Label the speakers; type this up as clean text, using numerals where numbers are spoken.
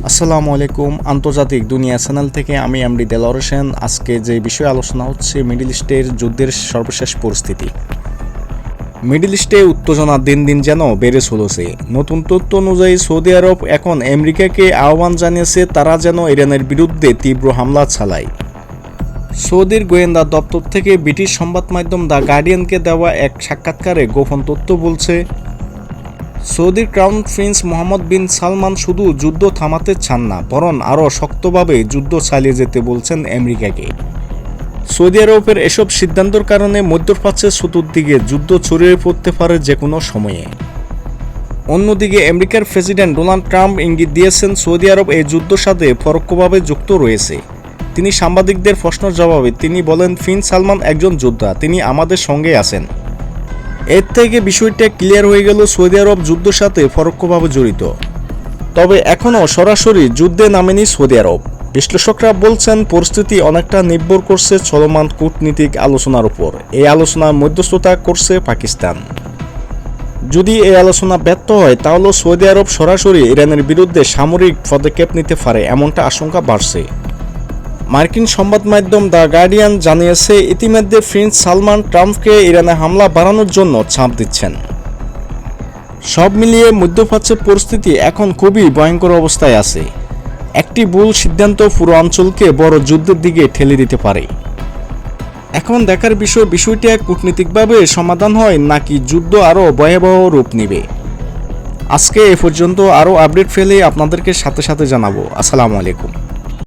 Speaker 1: আসসালামু আলাইকুম। আন্তর্জাতিক দুনিয়া চ্যানেল থেকে আমি এমডি দেলোয়ার হোসেন। আজকে যে বিষয়ে আলোচনা হচ্ছে মিডল ইস্টের যুদ্ধের সর্বশেষ পরিস্থিতি। মিডল ইস্টে উত্তেজনা দিন দিন যেন বেড়ে চলেছে। নতুন তথ্য অনুযায়ী সৌদি আরব এখন আমেরিকাকে আহ্বান জানিয়েছে তারা যেন ইরানের বিরুদ্ধে তীব্র হামলা চালায়। সৌদির গোয়েন্দা দপ্তর থেকে ব্রিটিশ সংবাদ মাধ্যম দ্য গার্ডিয়ানকে দেওয়া এক সাক্ষাৎকারে গোপন তথ্য বলছে, সৌদির ক্রাউন প্রিন্স মোহাম্মদ বিন সালমান শুধু যুদ্ধ থামাতে চান না, বরং আরও শক্তভাবে যুদ্ধ চালিয়ে যেতে বলছেন আমেরিকাকে। সৌদি আরবের এসব সিদ্ধান্তের কারণে মধ্যপ্রাচ্যের চতুর্দিকে যুদ্ধ ছড়িয়ে পড়তে পারে যে কোনো সময়ে। অন্যদিকে আমেরিকার প্রেসিডেন্ট ডোনাল্ড ট্রাম্প ইঙ্গিত দিয়েছেন সৌদি আরব এই যুদ্ধের সাথে পরোক্ষভাবে যুক্ত রয়েছে। তিনি সাংবাদিকদের প্রশ্নের জবাবে তিনি বলেন, প্রিন্স সালমান একজন যোদ্ধা, তিনি আমাদের সঙ্গে আছেন। এর থেকে বিষয়টা ক্লিয়ার হয়ে গেল সৌদি আরব যুদ্ধের সাথে পরোক্ষভাবে জড়িত। তবে এখনও সরাসরি যুদ্ধে নামেনি সৌদি আরব। বিশ্লেষকরা বলছেন পরিস্থিতি অনেকটা নির্ভর করছে চলমান কূটনীতিক আলোচনার উপর। এই আলোচনার মধ্যস্থতা করছে পাকিস্তান। যদি এই আলোচনা ব্যর্থ হয় তাহলে সৌদি আরব সরাসরি ইরানের বিরুদ্ধে সামরিক পদক্ষেপ নিতে পারে, এমনটা আশঙ্কা বাড়ছে। মার্কিন সংবাদ মাধ্যম দ্য গার্ডিয়ান জানিয়েছে, ইতিমধ্যে প্রিন্স সালমান ট্রাম্পকে ইরানে হামলা বাড়ানোর জন্য চাপ দিচ্ছেন। সব মিলিয়ে মধ্যপ্রাচ্যের পরিস্থিতি এখন খুবই ভয়ঙ্কর অবস্থায় আছে। একটি ভুল সিদ্ধান্ত পুরো অঞ্চলকে বড় যুদ্ধের দিকে ঠেলে দিতে পারে। এখন দেখার বিষয়টি কূটনীতিকভাবে সমাধান হয় নাকি যুদ্ধ আরও ভয়াবহ রূপ নেবে। আজকে এ পর্যন্ত। আরও আপডেট পেলে আপনাদেরকে সাথে সাথে জানাবো। আসসালামু আলাইকুম।